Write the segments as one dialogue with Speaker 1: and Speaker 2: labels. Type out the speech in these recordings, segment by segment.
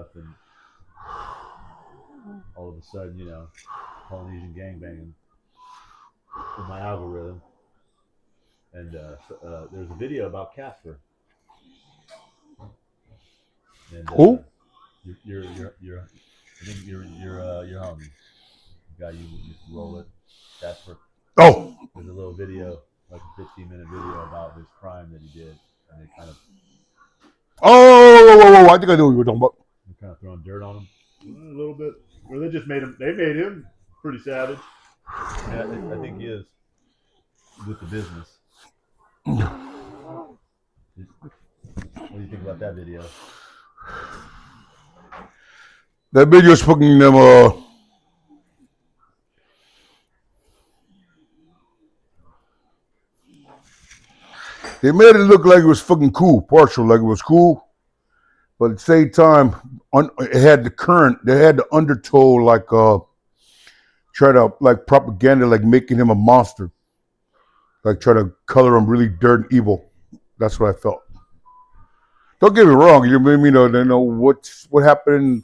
Speaker 1: stuff, and all of a sudden, Polynesian gangbanging in my algorithm, and there's a video about Casper, and
Speaker 2: Who?
Speaker 1: I think your homie, the guy you used to roll it, Casper.
Speaker 2: Oh.
Speaker 1: There's a little video, like a 15-minute video about his crime that he did, and they kind of.
Speaker 2: Oh, I think I know what you're talking about.
Speaker 1: They're kind of throwing dirt on him a little bit. Or they just made him. They made him pretty savage. Yeah, I think he is with the business. What do you think about that video?
Speaker 2: That video's fucking them. They made it look like it was fucking cool, partial, like it was cool, but at the same time, it had the current. They had the undertow, like try to like propaganda, like making him a monster, like try to color him really dirt and evil. That's what I felt. Don't get me wrong. They know what happened in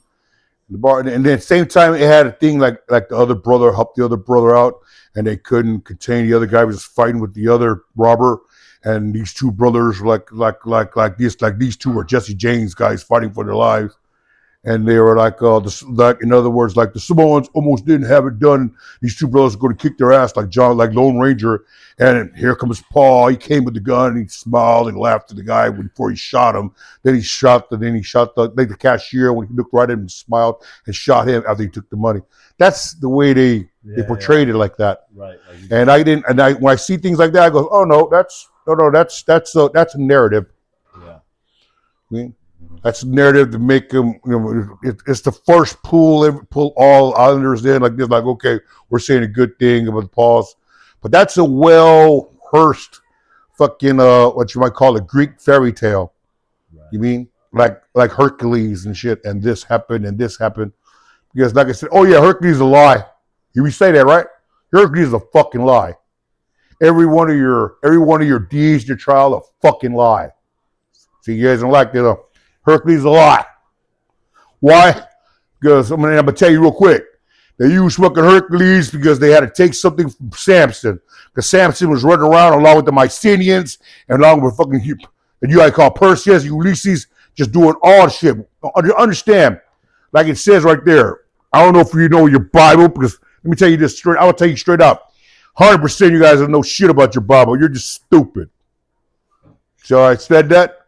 Speaker 2: the bar, and then at the same time, it had a thing like the other brother helped the other brother out, and they couldn't contain the other guy was fighting with the other robber. And these two brothers, like these two were Jesse James guys fighting for their lives, and they were in other words, like the Samoans almost didn't have it done. These two brothers were going to kick their ass like Lone Ranger, and here comes Paul. He came with the gun and he smiled and laughed at the guy before he shot him. Then he shot the cashier when he looked right at him and smiled and shot him after he took the money. That's the way they portrayed it like that.
Speaker 1: Right.
Speaker 2: And when I see things like that, I go, oh no, that's a narrative.
Speaker 1: Yeah.
Speaker 2: I mean, that's a narrative to make them. It's the first pull all Islanders in like this. Like, okay, we're saying a good thing about the pause, but that's a well-rehearsed fucking what you might call a Greek fairy tale. Right. You mean like Hercules and shit, and this happened and this happened because, like I said, oh yeah, Hercules is a lie. You say that, right? Hercules is a fucking lie. Every one of your deeds in your trial a fucking lie. See, you guys don't like that. Hercules is a lie. Why? Because I'm gonna tell you real quick. They used fucking Hercules because they had to take something from Samson. Because Samson was running around along with the Mycenaeans and along with fucking and you guys call Perseus, Ulysses, just doing all the shit. Understand? Like it says right there. I don't know if you know your Bible because let me tell you this straight. I will tell you straight up. 100% you guys don't know shit about your Bible. You're just stupid. So I said that.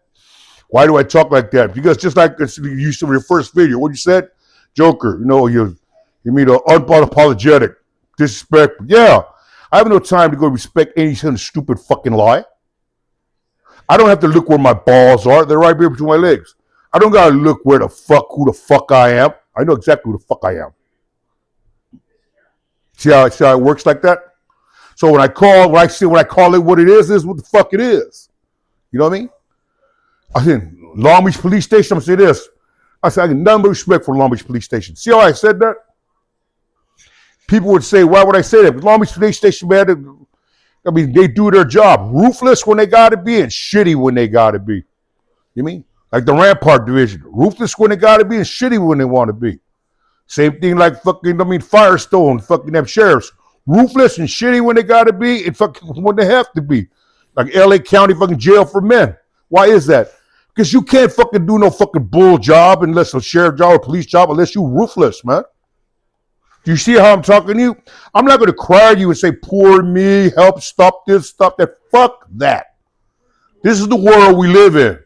Speaker 2: Why do I talk like that? Because just like you said in your first video, what you said, Joker, you mean unapologetic, disrespectful. Yeah, I have no time to go respect any kind of stupid fucking lie. I don't have to look where my balls are. They're right here between my legs. I don't gotta look who the fuck I am. I know exactly who the fuck I am. See how it works like that? So when I call it what it is what the fuck it is. You know what I mean? I said, Long Beach Police Station, I'm going to say this. I said, I get nothing but respect for Long Beach Police Station. See how I said that? People would say, why would I say that? But Long Beach Police Station, man, they do their job. Ruthless when they got to be and shitty when they got to be. You mean? Like the Rampart Division. Ruthless when they got to be and shitty when they want to be. Same thing like Firestone, fucking them sheriffs. Ruthless and shitty when they gotta be and fucking when they have to be. Like LA County fucking jail for men. Why is that? Because you can't fucking do no fucking bull job unless a sheriff job or police job unless you ruthless, man. Do you see how I'm talking to you? I'm not going to cry to you and say, poor me, help, stop this, stop that. Fuck that. This is the world we live in.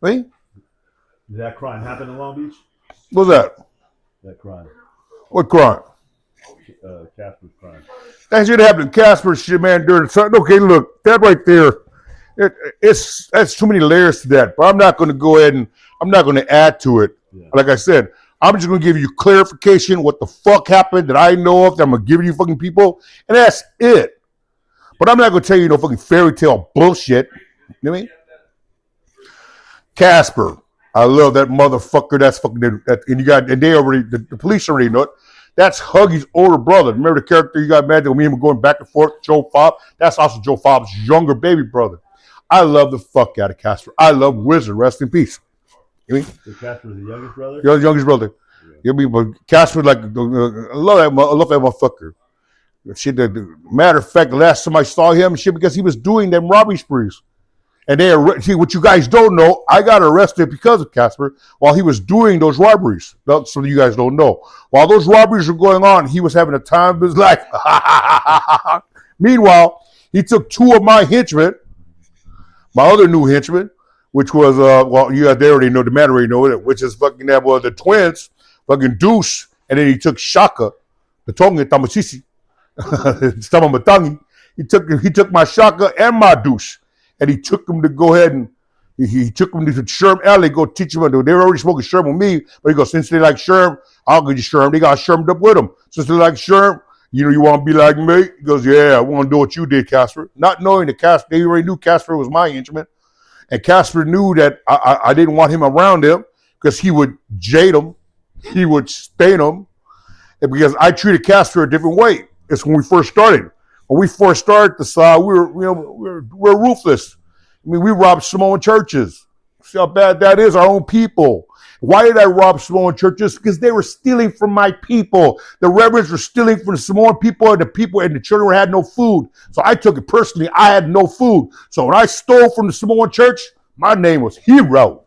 Speaker 2: Right?
Speaker 1: Did that crime happen in Long Beach?
Speaker 2: What's that?
Speaker 1: That crime.
Speaker 2: What crime?
Speaker 1: Casper's crime.
Speaker 2: That shit happened to Casper shit, man, during the time. Okay, look, that right there, that's too many layers to that. But I'm not going to go ahead and I'm not going to add to it. Yeah. Like I said, I'm just going to give you clarification what the fuck happened that I know of that I'm going to give you fucking people, and that's it. But I'm not going to tell you no fucking fairy tale bullshit. You know what I mean? Casper, I love that motherfucker. That's fucking, and they already, the police already know it. That's Huggy's older brother. Remember the character you got mad at me and going back and forth, Joe Fobb? That's also Joe Fobb's younger baby brother. I love the fuck out of Casper. I love Wizard. Rest in peace. You mean?
Speaker 1: So Casper's the youngest brother?
Speaker 2: Your youngest brother.
Speaker 1: Yeah.
Speaker 2: You mean? But Casper, like, I love that motherfucker. Shit, matter of fact, the last time I saw him, shit, because he was doing them robbery sprees. And see, what you guys don't know, I got arrested because of Casper while he was doing those robberies. So you guys don't know. While those robberies were going on, he was having a time of his life. Meanwhile, he took two of my henchmen, my other new henchmen, which was, they already know, the man already know it, which is fucking that was the twins, fucking Deuce, and then he took Shaka, the Tonga Tamasisi, Stamatangi. He took my Shaka and my Deuce. And he took them to go ahead and he took them to Sherm Alley, go teach them. They were already smoking Sherm with me, but he goes, since they like Sherm, I'll go to Sherm. They got Shermed up with them. Since they like Sherm, you want to be like me? He goes, yeah, I want to do what you did, Casper. Not knowing that Casper, they already knew Casper was my instrument. And Casper knew that I didn't want him around him because he would jade him, he would stain him, and because I treated Casper a different way. It's when we first started. When we first started the SAW, we're ruthless. I mean, we robbed Samoan churches. See how bad that is, our own people. Why did I rob Samoan churches? Because they were stealing from my people. The reverends were stealing from the Samoan people, and the children had no food. So I took it personally. I had no food. So when I stole from the Samoan church, my name was Hero.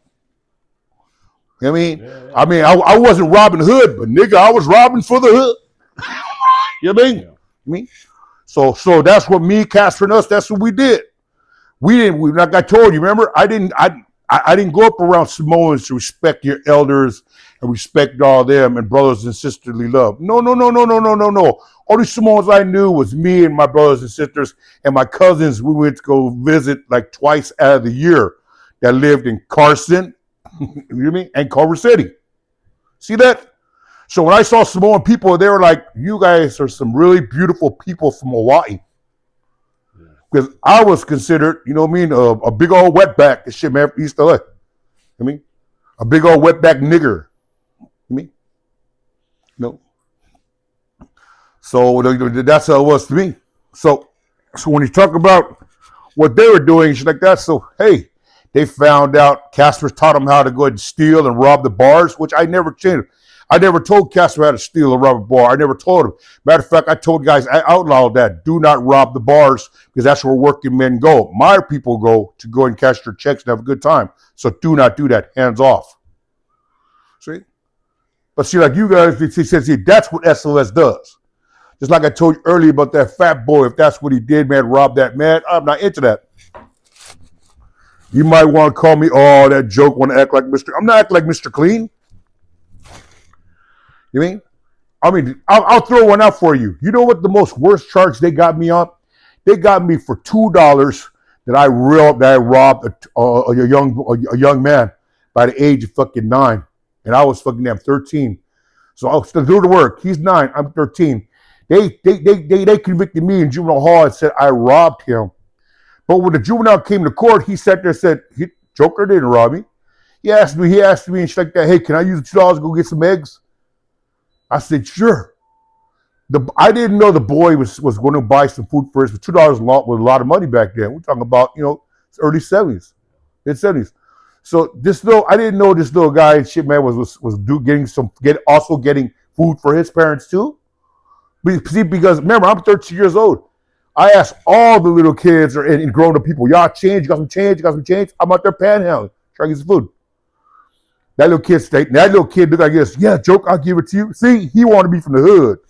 Speaker 2: You know what I mean? I wasn't Robin Hood, but nigga, I was robbing for the hood. You know what I mean? Me? So that's what me, Casper, and us, that's what we did. Like I told you, remember, I didn't go up around Samoans to respect your elders and respect all them and brothers and sisterly love. No. Only Samoans I knew was me and my brothers and sisters and my cousins. We went to go visit like twice out of the year that lived in Carson, you know what I mean, and Culver City. See that? So when I saw Samoan people, they were like, you guys are some really beautiful people from Hawaii. Because I was considered, you know what I mean, a big old wetback. This shit, man, from East LA. I mean, a big old wetback nigger. You mean? No. So that's how it was to me. So when you talk about what they were doing, shit like that, so hey, they found out Casper taught them how to go ahead and steal and rob the bars, which I never changed. I never told Casper how to steal or rob a bar. I never told him. Matter of fact, I told guys, I outlawed that. Do not rob the bars because that's where working men go. My people go to go and cash their checks and have a good time. So do not do that. Hands off. See? But see, like you guys, see, that's what SOS does. Just like I told you earlier about that fat boy, if that's what he did, man, rob that man, I'm not into that. You might want to call me, oh, that joke, want to act like Mr. I'm not acting like Mr. Clean. You mean? I'll throw one out for you. You know what the most worst charge they got me on? They got me for $2 that I robbed a young man by the age of fucking 9, and I was fucking 13. So I was still doing the work. He's 9, I'm 13. They convicted me in juvenile hall and said I robbed him. But when the juvenile came to court, he sat there and said, Joker didn't rob me. He asked me and shit like that, hey, can I use the $2 to go get some eggs? I said, sure. I didn't know the boy was going to buy some food for us, but $2 was a lot of money back then. We're talking about, early 70s, mid 70s. So I didn't know this little guy, shit man, was getting food for his parents too. See, because remember, I'm 13 years old. I asked all the little kids and grown-up people, y'all change? You got some change? I'm out there panhandling, trying to get some food. That little kid looked like this. Yeah, joke, I'll give it to you. See, he wanted to be from the hood.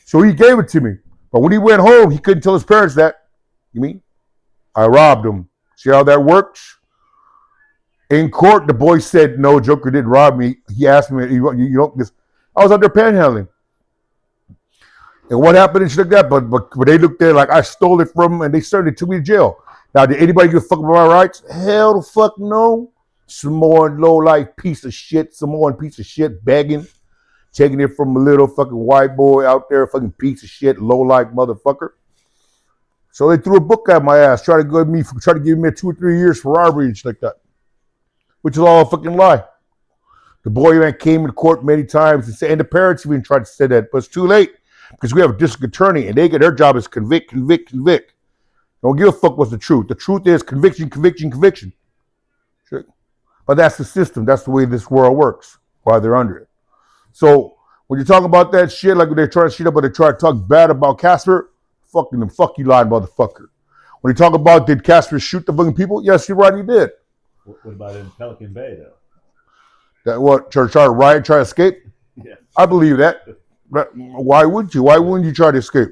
Speaker 2: So he gave it to me. But when he went home, he couldn't tell his parents that. You mean? I robbed him. See how that works? In court, the boy said, no, Joker didn't rob me. He asked me, because I was out there panhandling. And what happened and shit like that, but they looked there like I stole it from them and they certainly took me to jail. Now, did anybody give a fuck about my rights? Hell the fuck no. Samoan low-life piece of shit, begging, taking it from a little fucking white boy out there, fucking piece of shit, low-life motherfucker. So they threw a book at my ass, try to give me 2 or 3 years for robbery and shit like that, which is all a fucking lie. The boy man came to court many times and the parents even tried to say that, but it's too late because we have a district attorney and their job is convict. Don't give a fuck what's the truth. The truth is conviction. Sure. But that's the system. That's the way this world works while they're under it. So when you talk about that shit, like when they try to shit up or they try to talk bad about Casper, fucking them, fuck you lying motherfucker. When you talk about did Casper shoot the fucking people? Yes, you're right, he did.
Speaker 1: What about in Pelican Bay though?
Speaker 2: That what? Try to riot, try to escape?
Speaker 1: Yeah.
Speaker 2: I believe that. But why would you? Why wouldn't you try to escape?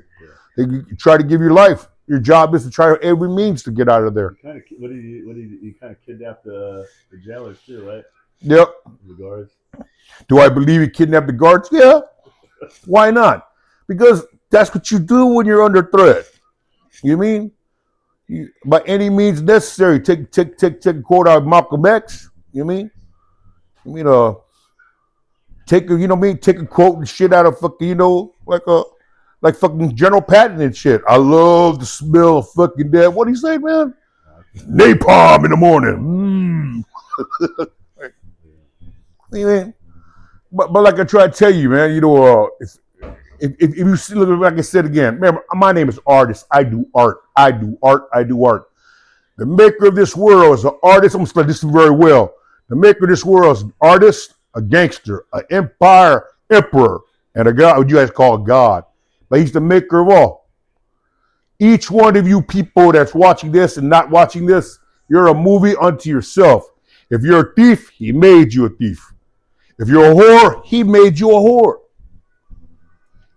Speaker 1: Yeah.
Speaker 2: They try to give you life. Your job is to try every means to get out of there.
Speaker 1: You kind of kidnapped the jailers too, right?
Speaker 2: Yep.
Speaker 1: The guards.
Speaker 2: Do I believe he kidnapped the guards? Yeah. Why not? Because that's what you do when you're under threat. You mean? By any means necessary. Take a quote out of Malcolm X. You mean? Take a quote and shit out of fucking, like fucking General Patton and shit. I love the smell of fucking death. What do you say, man? Napalm in the morning. But like I try to tell you, man, if you see, like I said again, remember, my name is Artist. I do art. I do art. The maker of this world is an artist. I'm going to explain this very well. The maker of this world is an artist, a gangster, an empire, emperor, and a god, what you guys call God. But he's the maker of all. Each one of you people that's watching this and not watching this, you're a movie unto yourself. If you're a thief, he made you a thief. If you're a whore, he made you a whore.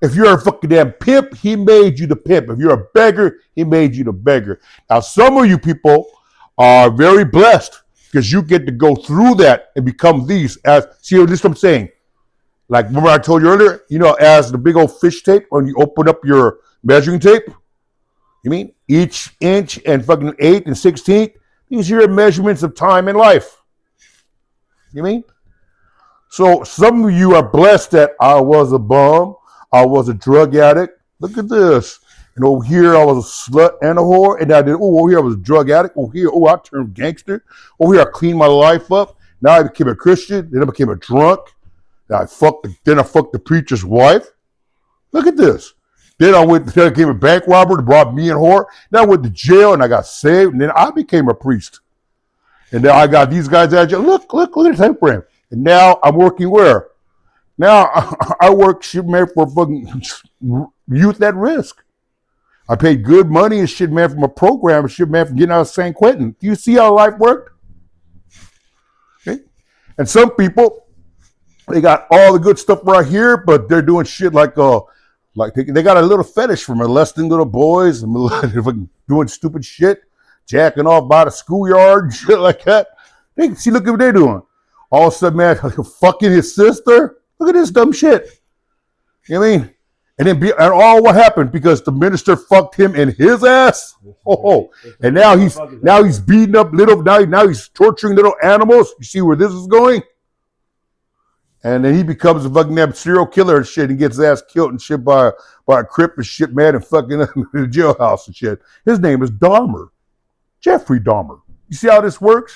Speaker 2: If you're a fucking damn pimp, he made you the pimp. If you're a beggar, he made you the beggar. Now, some of you people are very blessed because you get to go through that and become these. See, this is what I'm saying. Like, remember I told you earlier, as the big old fish tape, when you open up your measuring tape, you mean each inch and fucking 1/8 and 1/16, these are your measurements of time and life. You mean? So some of you are blessed that I was a bum, I was a drug addict. Look at this. And over here I was a slut and a whore. And over here I was a drug addict. Over here, I turned gangster. Over here I cleaned my life up. Now I became a Christian. Then I became a drunk. Then I fucked the preacher's wife. Look at this. Then I became a bank robber that brought me and whore. Then I went to jail and I got saved. And then I became a priest. And then I got these guys out there. Look at the time frame. And now I'm working where? Now I work shit, man, for fucking youth at risk. I paid good money and shit, man, from a program and shit, man, from getting out of San Quentin. Do you see how life worked? Okay. And some people, they got all the good stuff right here, but they're doing shit like they got a little fetish for molesting little boys and doing stupid shit, jacking off by the schoolyard and shit like that. Look at what they're doing. All of a sudden, man, fucking his sister. Look at this dumb shit. You know what I mean? And all what happened because the minister fucked him in his ass. And now he's beating up now he's torturing little animals. You see where this is going? And then he becomes a fucking serial killer and shit and gets his ass killed and shit by a crip and shit, man, and fucking in the jailhouse and shit. His name is Dahmer. Jeffrey Dahmer. You see how this works?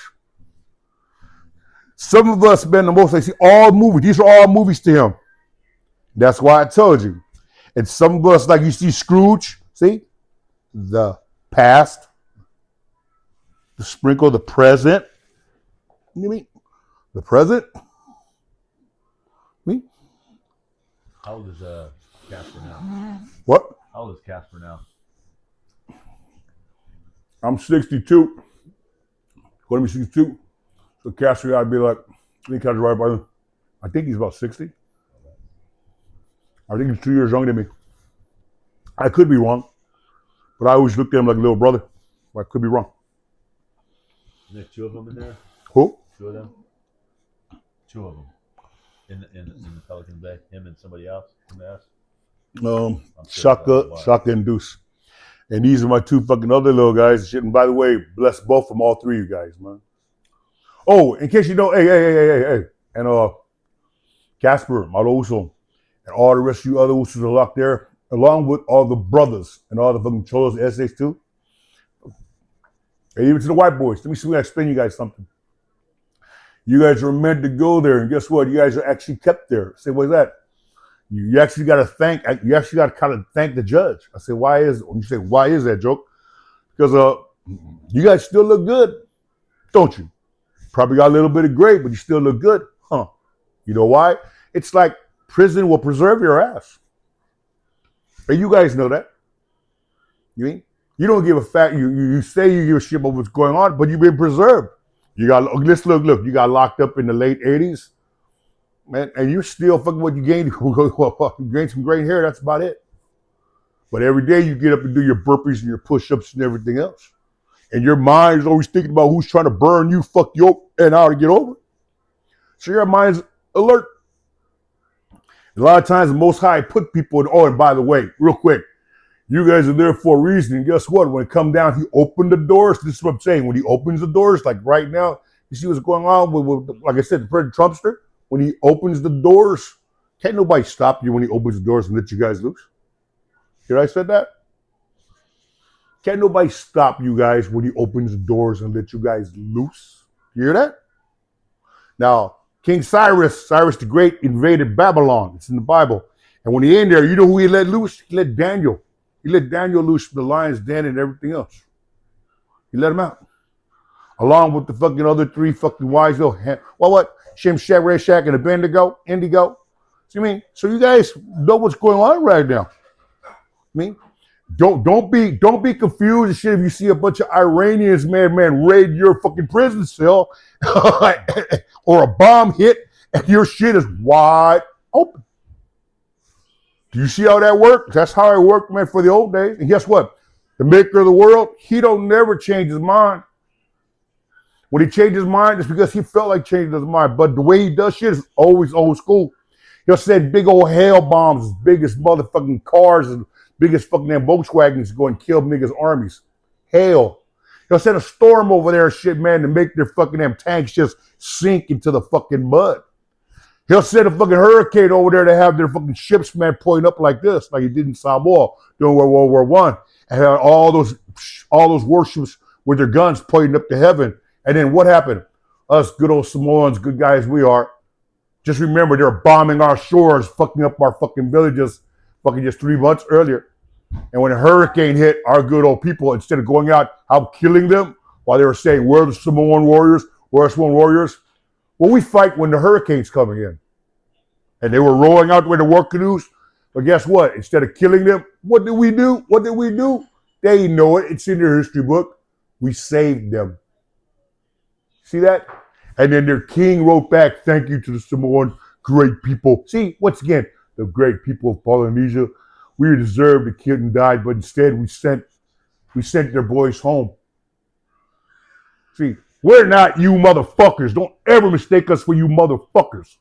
Speaker 2: Some of us spend the most, they see all movies. These are all movies to him. That's why I told you. And some of us, like you see Scrooge, see? The past, the sprinkle, the present. You mean? The present? Me?
Speaker 1: How old is Casper now?
Speaker 2: What?
Speaker 1: How old is Casper now?
Speaker 2: I'm 62. Going to be 62. So Casper, I'd be like, I think Casper's right by, I think he's about 60. I think he's 2 years younger than me. I could be wrong, but I always looked at him like a little brother. I could be wrong.
Speaker 1: Is there 2 of them in there?
Speaker 2: Who?
Speaker 1: 2 of them? 2 of them. In the Pelican Bay? Him and somebody else?
Speaker 2: Shaka and Deuce. And these are my 2 fucking other little guys. And by the way, bless both of them, all 3 of you guys, man. Oh, in case you know, hey. And Casper, Malo Uso, and all the rest of you other Usos are locked there, along with all the brothers and all the fucking cholos, essays too. And even to the white boys. Let me see if I explain you guys something. You guys are meant to go there, and guess what? You guys are actually kept there. I say, what is that? You actually got to kind of thank the judge. I say, why is that, joke? Because you guys still look good, don't you? probably got a little bit of gray, but you still look good. Huh. You know why? It's like prison will preserve your ass. And you guys know that. You mean? You don't give a fuck. You say you give a shit about what's going on, but you've been preserved. You got, let's look. You got locked up in the late 80s, man, and you're still fucking what you gained. You gained some gray hair, that's about it. But every day you get up and do your burpees and your push-ups and everything else. And your mind is always thinking about who's trying to burn you, fuck you up, and how to get over it. So your mind's alert. A lot of times the Most High put people in, and by the way, real quick, you guys are there for a reason. And guess what? When it come down, he opened the doors. This is what I'm saying. When he opens the doors, like right now, you see what's going on with like I said, the President Trumpster. When he opens the doors, can't nobody stop you when he opens the doors and let you guys loose. Hear I said that? Can't nobody stop you guys when he opens the doors and let you guys loose. You hear that? Now, King Cyrus the Great invaded Babylon. It's in the Bible. And when he in there, you know who he let loose? He let Daniel. He let Daniel loose from the lion's den and everything else. He let him out. Along with the fucking other three fucking wise little, Shem, Shadrach, and Abednego, Indigo. See what I mean? So you guys know what's going on right now. I mean, don't be confused and shit if you see a bunch of Iranians, man, raid your fucking prison cell or a bomb hit and your shit is wide open. Do you see how that works? That's how it worked, man, for the old days. And guess what? The maker of the world, he don't never change his mind. When he changed his mind, it's because he felt like changing his mind. But the way he does shit is always old school. He'll send big old hail bombs, as big as motherfucking cars and biggest fucking damn Volkswagens go and kill niggas' armies. Hell. He'll send a storm over there and shit, man, to make their fucking damn tanks just sink into the fucking mud. He'll send a fucking hurricane over there to have their fucking ships, man, pointing up like this, like he did in Samoa during World War I. And had all those warships with their guns pointing up to heaven. And then what happened? Us good old Samoans, good guys we are, just remember they're bombing our shores, fucking up our fucking villages fucking just 3 months earlier. And when a hurricane hit our good old people, instead of going out killing them, while they were saying, we're the Samoan warriors, we're Samoan warriors, well, we fight when the hurricane's coming in. And they were rowing out with the war canoes. But guess what? Instead of killing them, what did we do? What did we do? They know it. It's in their history book. We saved them. See that? And then their king wrote back, thank you to the Samoan great people. See, once again, the great people of Polynesia, we deserved to kill and die, but instead we sent their boys home. See, we're not you motherfuckers. Don't ever mistake us for you motherfuckers.